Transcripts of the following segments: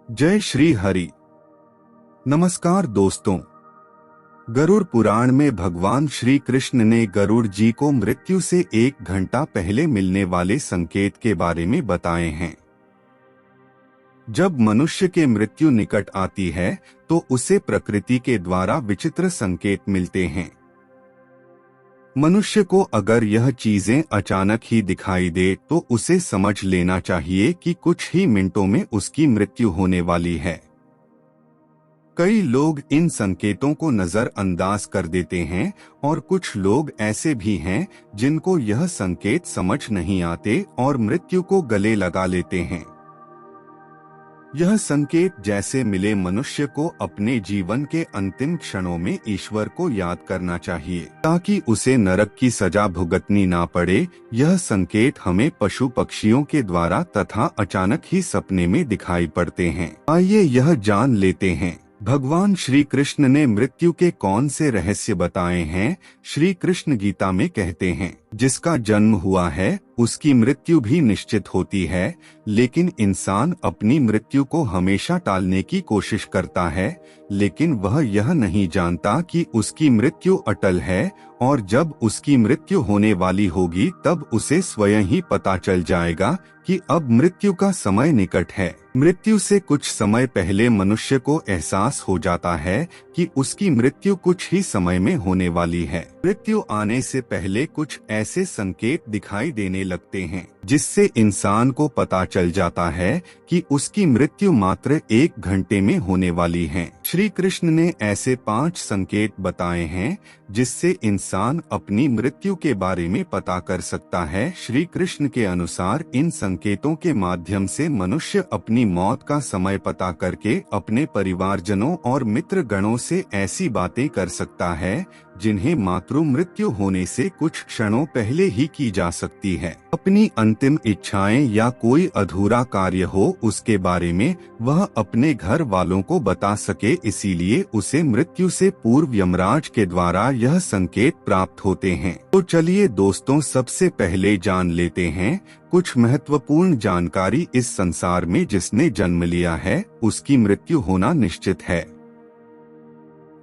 जय श्री हरि। नमस्कार दोस्तों, गरुड़ पुराण में भगवान श्री कृष्ण ने गरुड़ जी को मृत्यु से 1 घंटा पहले मिलने वाले संकेत के बारे में बताए हैं। जब मनुष्य के मृत्यु निकट आती है तो उसे प्रकृति के द्वारा विचित्र संकेत मिलते हैं। मनुष्य को अगर यह चीजें अचानक ही दिखाई दे तो उसे समझ लेना चाहिए कि कुछ ही मिनटों में उसकी मृत्यु होने वाली है। कई लोग इन संकेतों को नजरअंदाज कर देते हैं और कुछ लोग ऐसे भी हैं जिनको यह संकेत समझ नहीं आते और मृत्यु को गले लगा लेते हैं। यह संकेत जैसे मिले, मनुष्य को अपने जीवन के अंतिम क्षणों में ईश्वर को याद करना चाहिए ताकि उसे नरक की सजा भुगतनी ना पड़े। यह संकेत हमें पशु पक्षियों के द्वारा तथा अचानक ही सपने में दिखाई पड़ते हैं। आइए यह जान लेते हैं, भगवान श्री कृष्ण ने मृत्यु के कौन से रहस्य बताए हैं। श्री कृष्ण गीता में कहते हैं, जिसका जन्म हुआ है उसकी मृत्यु भी निश्चित होती है, लेकिन इंसान अपनी मृत्यु को हमेशा टालने की कोशिश करता है, लेकिन वह यह नहीं जानता कि उसकी मृत्यु अटल है और जब उसकी मृत्यु होने वाली होगी तब उसे स्वयं ही पता चल जाएगा कि अब मृत्यु का समय निकट है। मृत्यु से कुछ समय पहले मनुष्य को एहसास हो जाता है कि उसकी मृत्यु कुछ ही समय में होने वाली है। मृत्यु आने से पहले कुछ ऐसे संकेत दिखाई देने लगते हैं जिससे इंसान को पता चल जाता है कि उसकी मृत्यु मात्र 1 घंटे में होने वाली है। श्री कृष्ण ने ऐसे 5 संकेत बताए हैं जिससे इंसान अपनी मृत्यु के बारे में पता कर सकता है। श्री कृष्ण के अनुसार इन संकेतों के माध्यम से मनुष्य अपनी मौत का समय पता करके अपने परिवारजनों और मित्र गणों से ऐसी बातें कर सकता है जिन्हें मातृ मृत्यु होने से कुछ क्षणों पहले ही की जा सकती है। अपनी अंतिम इच्छाएं या कोई अधूरा कार्य हो उसके बारे में वह अपने घर वालों को बता सके, इसीलिए उसे मृत्यु से पूर्व यमराज के द्वारा यह संकेत प्राप्त होते हैं। तो चलिए दोस्तों, सबसे पहले जान लेते हैं कुछ महत्वपूर्ण जानकारी। इस संसार में जिसने जन्म लिया है उसकी मृत्यु होना निश्चित है।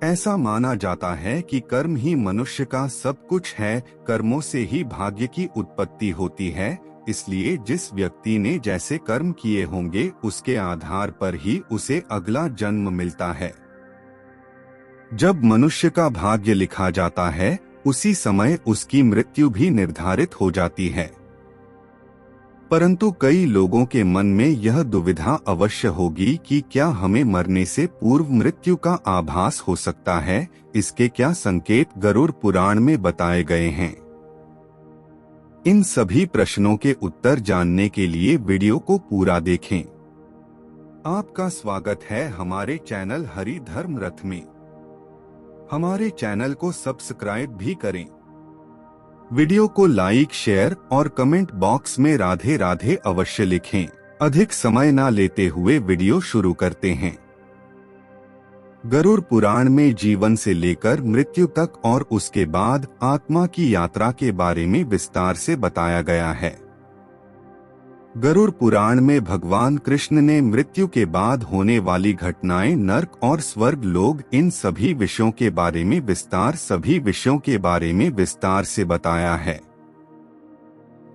ऐसा माना जाता है कि कर्म ही मनुष्य का सब कुछ है। कर्मों से ही भाग्य की उत्पत्ति होती है, इसलिए जिस व्यक्ति ने जैसे कर्म किए होंगे उसके आधार पर ही उसे अगला जन्म मिलता है। जब मनुष्य का भाग्य लिखा जाता है उसी समय उसकी मृत्यु भी निर्धारित हो जाती है। परंतु कई लोगों के मन में यह दुविधा अवश्य होगी कि क्या हमें मरने से पूर्व मृत्यु का आभास हो सकता है। इसके क्या संकेत गरुड़ पुराण में बताए गए हैं। इन सभी प्रश्नों के उत्तर जानने के लिए वीडियो को पूरा देखें। आपका स्वागत है हमारे चैनल हरि धर्म रथ में। हमारे चैनल को सब्सक्राइब भी करें। वीडियो को लाइक, शेयर और कमेंट बॉक्स में राधे राधे अवश्य लिखें। अधिक समय ना लेते हुए वीडियो शुरू करते हैं। गरुड़ पुराण में जीवन से लेकर मृत्यु तक और उसके बाद आत्मा की यात्रा के बारे में विस्तार से बताया गया है। गरुड़ पुराण में भगवान कृष्ण ने मृत्यु के बाद होने वाली घटनाएं, नर्क और स्वर्ग लोग, इन सभी विषयों के बारे में विस्तार से बताया है।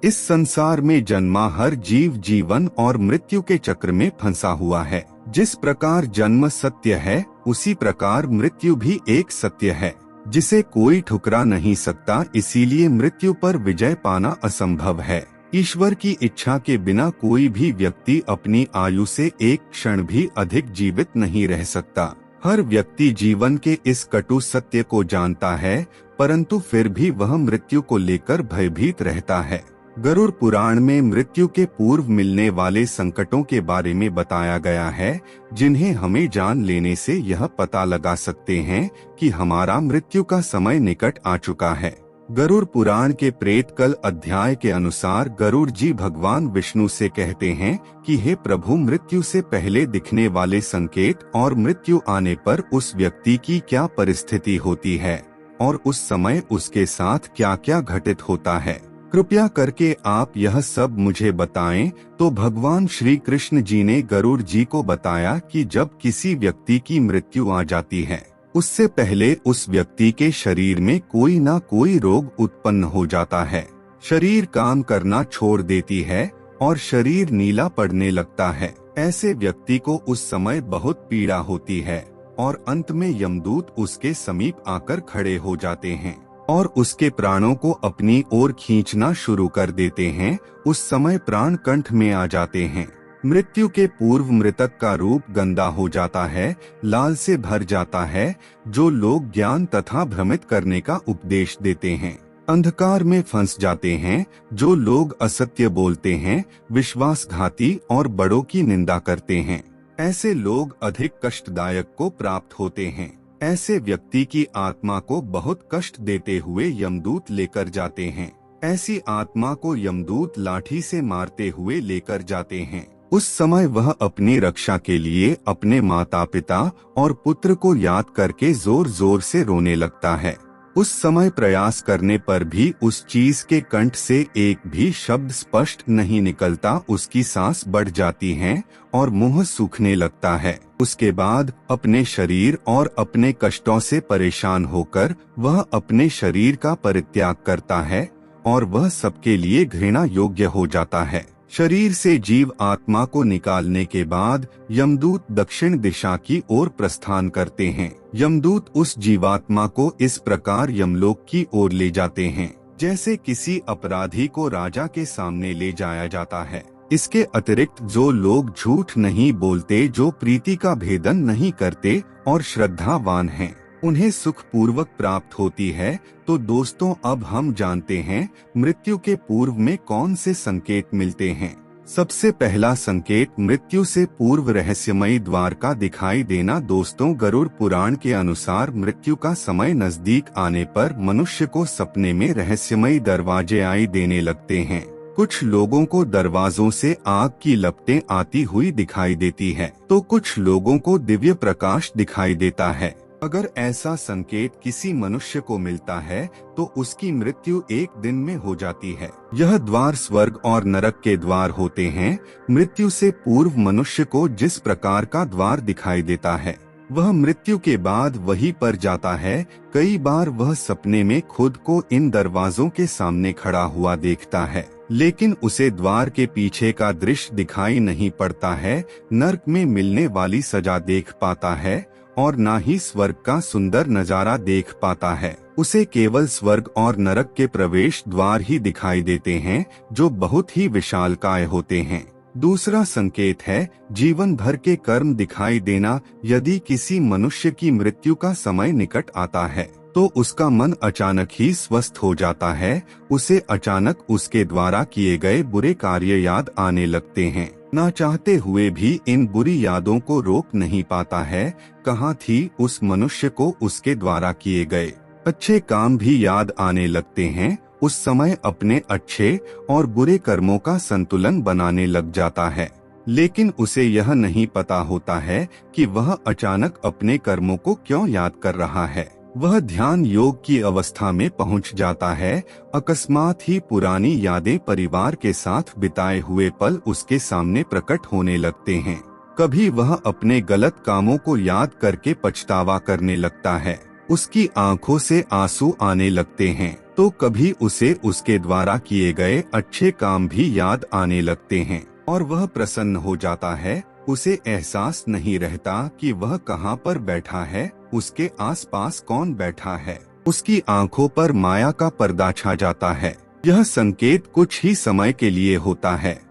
इस संसार में जन्मा हर जीव जीवन और मृत्यु के चक्र में फंसा हुआ है। जिस प्रकार जन्म सत्य है उसी प्रकार मृत्यु भी एक सत्य है जिसे कोई ठुकरा नहीं सकता। इसीलिए मृत्यु पर विजय पाना असंभव है। ईश्वर की इच्छा के बिना कोई भी व्यक्ति अपनी आयु से एक क्षण भी अधिक जीवित नहीं रह सकता। हर व्यक्ति जीवन के इस कटु सत्य को जानता है, परंतु फिर भी वह मृत्यु को लेकर भयभीत रहता है। गरुड़ पुराण में मृत्यु के पूर्व मिलने वाले संकटों के बारे में बताया गया है, जिन्हें हमें जान लेने से यह पता लगा सकते हैं कि हमारा मृत्यु का समय निकट आ चुका है। गरुड़ पुराण के प्रेतकल अध्याय के अनुसार गरुड़ जी भगवान विष्णु से कहते हैं कि हे प्रभु, मृत्यु से पहले दिखने वाले संकेत और मृत्यु आने पर उस व्यक्ति की क्या परिस्थिति होती है और उस समय उसके साथ क्या क्या घटित होता है। कृपया करके आप यह सब मुझे बताएं। तो भगवान श्री कृष्ण जी ने गरुड़ जी को बताया कि जब किसी व्यक्ति की मृत्यु आ जाती है, उससे पहले उस व्यक्ति के शरीर में कोई ना कोई रोग उत्पन्न हो जाता है। शरीर काम करना छोड़ देती है और शरीर नीला पड़ने लगता है। ऐसे व्यक्ति को उस समय बहुत पीड़ा होती है और अंत में यमदूत उसके समीप आकर खड़े हो जाते हैं और उसके प्राणों को अपनी ओर खींचना शुरू कर देते हैं। उस समय प्राण कंठ में आ जाते हैं। मृत्यु के पूर्व मृतक का रूप गंदा हो जाता है, लाल से भर जाता है। जो लोग ज्ञान तथा भ्रमित करने का उपदेश देते हैं, अंधकार में फंस जाते हैं। जो लोग असत्य बोलते हैं, विश्वासघाती और बड़ों की निंदा करते हैं, ऐसे लोग अधिक कष्टदायक को प्राप्त होते हैं। ऐसे व्यक्ति की आत्मा को बहुत कष्ट देते हुए यमदूत लेकर जाते हैं। ऐसी आत्मा को यमदूत लाठी से मारते हुए लेकर जाते हैं। उस समय वह अपनी रक्षा के लिए अपने माता पिता और पुत्र को याद करके जोर जोर से रोने लगता है। उस समय प्रयास करने पर भी उस चीज के कंठ से एक भी शब्द स्पष्ट नहीं निकलता। उसकी सांस बढ़ जाती है और मुंह सूखने लगता है। उसके बाद अपने शरीर और अपने कष्टों से परेशान होकर वह अपने शरीर का परित्याग करता है और वह सबके लिए घृणा योग्य हो जाता है। शरीर से जीव आत्मा को निकालने के बाद यमदूत दक्षिण दिशा की ओर प्रस्थान करते हैं। यमदूत उस जीवात्मा को इस प्रकार यमलोक की ओर ले जाते हैं जैसे किसी अपराधी को राजा के सामने ले जाया जाता है। इसके अतिरिक्त जो लोग झूठ नहीं बोलते, जो प्रीति का भेदन नहीं करते और श्रद्धावान हैं, उन्हें सुख पूर्वक प्राप्त होती है। तो दोस्तों, अब हम जानते हैं मृत्यु के पूर्व में कौन से संकेत मिलते हैं। सबसे पहला संकेत मृत्यु से पूर्व रहस्यमयी द्वार का दिखाई देना। दोस्तों, गरुड़ पुराण के अनुसार मृत्यु का समय नजदीक आने पर मनुष्य को सपने में रहस्यमयी दरवाजे आई देने लगते हैं। कुछ लोगों को दरवाजों से आग की लपटें आती हुई दिखाई देती है, तो कुछ लोगों को दिव्य प्रकाश दिखाई देता है। अगर ऐसा संकेत किसी मनुष्य को मिलता है तो उसकी मृत्यु एक दिन में हो जाती है। यह द्वार स्वर्ग और नरक के द्वार होते हैं। मृत्यु से पूर्व मनुष्य को जिस प्रकार का द्वार दिखाई देता है, वह मृत्यु के बाद वहीं पर जाता है। कई बार वह सपने में खुद को इन दरवाजों के सामने खड़ा हुआ देखता है, लेकिन उसे द्वार के पीछे का दृश्य दिखाई नहीं पड़ता है। नरक में मिलने वाली सजा देख पाता है और ना ही स्वर्ग का सुंदर नजारा देख पाता है। उसे केवल स्वर्ग और नरक के प्रवेश द्वार ही दिखाई देते हैं, जो बहुत ही विशालकाय होते हैं। दूसरा संकेत है जीवन भर के कर्म दिखाई देना। यदि किसी मनुष्य की मृत्यु का समय निकट आता है तो उसका मन अचानक ही स्वस्थ हो जाता है। उसे अचानक उसके द्वारा किए गए बुरे कार्य याद आने लगते हैं। ना चाहते हुए भी इन बुरी यादों को रोक नहीं पाता है। कहाँ थी उस मनुष्य को उसके द्वारा किए गए अच्छे काम भी याद आने लगते हैं। उस समय अपने अच्छे और बुरे कर्मों का संतुलन बनाने लग जाता है, लेकिन उसे यह नहीं पता होता है कि वह अचानक अपने कर्मों को क्यों याद कर रहा है। वह ध्यान योग की अवस्था में पहुंच जाता है। अकस्मात ही पुरानी यादें, परिवार के साथ बिताए हुए पल उसके सामने प्रकट होने लगते हैं। कभी वह अपने गलत कामों को याद करके पछतावा करने लगता है। उसकी आंखों से आंसू आने लगते हैं। तो कभी उसे उसके द्वारा किए गए अच्छे काम भी याद आने लगते हैं और वह प्रसन्न हो जाता है। उसे एहसास नहीं रहता कि वह कहाँ पर बैठा है, उसके आसपास कौन बैठा है। उसकी आंखों पर माया का पर्दा छा जाता है। यह संकेत कुछ ही समय के लिए होता है,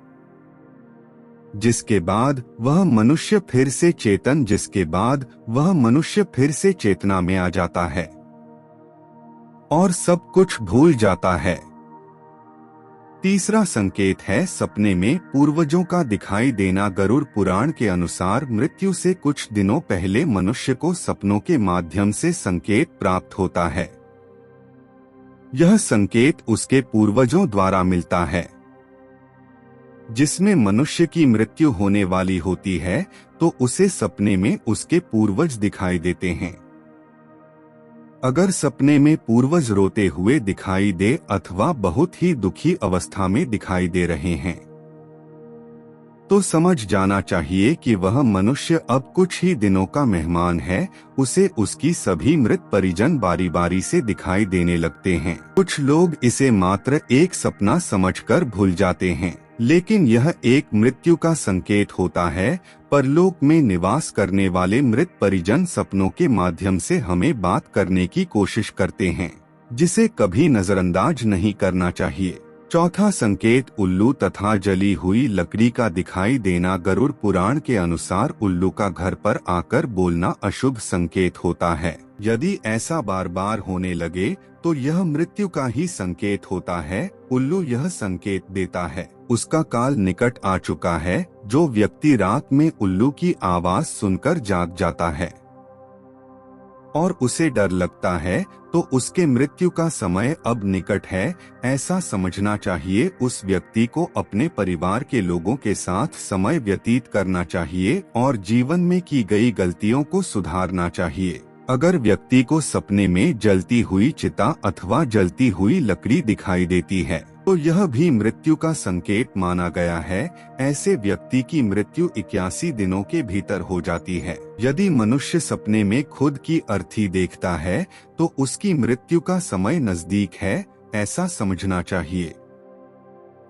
जिसके बाद वह मनुष्य फिर से चेतना में आ जाता है और सब कुछ भूल जाता है। तीसरा संकेत है सपने में पूर्वजों का दिखाई देना। गरुड़ पुराण के अनुसार मृत्यु से कुछ दिनों पहले मनुष्य को सपनों के माध्यम से संकेत प्राप्त होता है। यह संकेत उसके पूर्वजों द्वारा मिलता है। जिसमें मनुष्य की मृत्यु होने वाली होती है तो उसे सपने में उसके पूर्वज दिखाई देते हैं। अगर सपने में पूर्वज रोते हुए दिखाई दे अथवा बहुत ही दुखी अवस्था में दिखाई दे रहे हैं तो समझ जाना चाहिए कि वह मनुष्य अब कुछ ही दिनों का मेहमान है। उसे उसकी सभी मृत परिजन बारी बारी से दिखाई देने लगते हैं। कुछ लोग इसे मात्र एक सपना समझकर भूल जाते हैं, लेकिन यह एक मृत्यु का संकेत होता है। परलोक में निवास करने वाले मृत परिजन सपनों के माध्यम से हमें बात करने की कोशिश करते हैं, जिसे कभी नजरअंदाज नहीं करना चाहिए। चौथा संकेत उल्लू तथा जली हुई लकड़ी का दिखाई देना। गरुड़ पुराण के अनुसार उल्लू का घर पर आकर बोलना अशुभ संकेत होता है। यदि ऐसा बार बार होने लगे तो यह मृत्यु का ही संकेत होता है। उल्लू यह संकेत देता है उसका काल निकट आ चुका है। जो व्यक्ति रात में उल्लू की आवाज सुनकर जाग जाता है और उसे डर लगता है तो उसके मृत्यु का समय अब निकट है, ऐसा समझना चाहिए। उस व्यक्ति को अपने परिवार के लोगों के साथ समय व्यतीत करना चाहिए और जीवन में की गई गलतियों को सुधारना चाहिए। अगर व्यक्ति को सपने में जलती हुई चिता अथवा जलती हुई लकड़ी दिखाई देती है तो यह भी मृत्यु का संकेत माना गया है। ऐसे व्यक्ति की मृत्यु 81 दिनों के भीतर हो जाती है। यदि मनुष्य सपने में खुद की अर्थी देखता है तो उसकी मृत्यु का समय नजदीक है, ऐसा समझना चाहिए।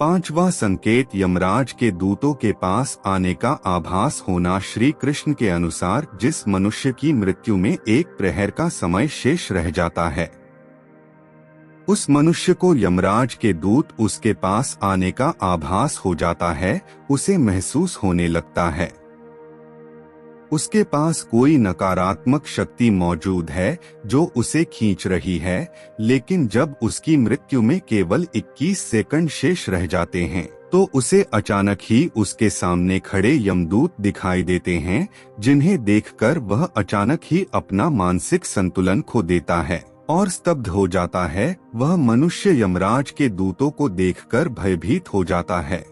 पांचवा संकेत यमराज के दूतों के पास आने का आभास होना। श्री कृष्ण के अनुसार जिस मनुष्य की मृत्यु में एक प्रहर का समय शेष रह जाता है उस मनुष्य को यमराज के दूत उसके पास आने का आभास हो जाता है, उसे महसूस होने लगता है उसके पास कोई नकारात्मक शक्ति मौजूद है जो उसे खींच रही है। लेकिन जब उसकी मृत्यु में केवल 21 सेकंड शेष रह जाते हैं तो उसे अचानक ही उसके सामने खड़े यमदूत दिखाई देते हैं, जिन्हें देखकर वह अचानक ही अपना मानसिक संतुलन खो देता है और स्तब्ध हो जाता है। वह मनुष्य यमराज के दूतों को देखकर भयभीत हो जाता है,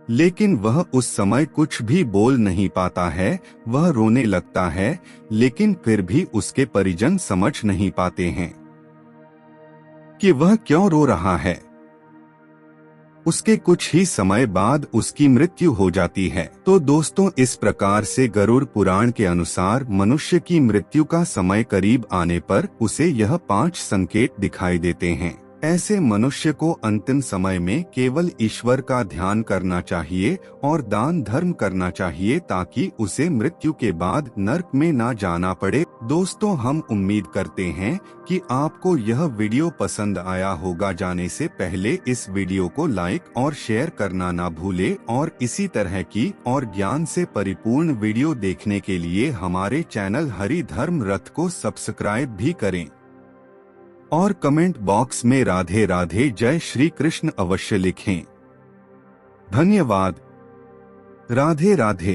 लेकिन वह उस समय कुछ भी बोल नहीं पाता है। वह रोने लगता है, लेकिन फिर भी उसके परिजन समझ नहीं पाते हैं कि वह क्यों रो रहा है। उसके कुछ ही समय बाद उसकी मृत्यु हो जाती है। तो दोस्तों, इस प्रकार से गरुड़ पुराण के अनुसार मनुष्य की मृत्यु का समय करीब आने पर उसे यह 5 संकेत दिखाई देते हैं। ऐसे मनुष्य को अंतिम समय में केवल ईश्वर का ध्यान करना चाहिए और दान धर्म करना चाहिए ताकि उसे मृत्यु के बाद नरक में ना जाना पड़े। दोस्तों, हम उम्मीद करते हैं कि आपको यह वीडियो पसंद आया होगा। जाने से पहले इस वीडियो को लाइक और शेयर करना ना भूले और इसी तरह की और ज्ञान से परिपूर्ण वीडियो देखने के लिए हमारे चैनल हरि धर्म रथ को सब्सक्राइब भी करें और कमेंट बॉक्स में राधे राधे जय श्री कृष्ण अवश्य लिखें। धन्यवाद। राधे राधे।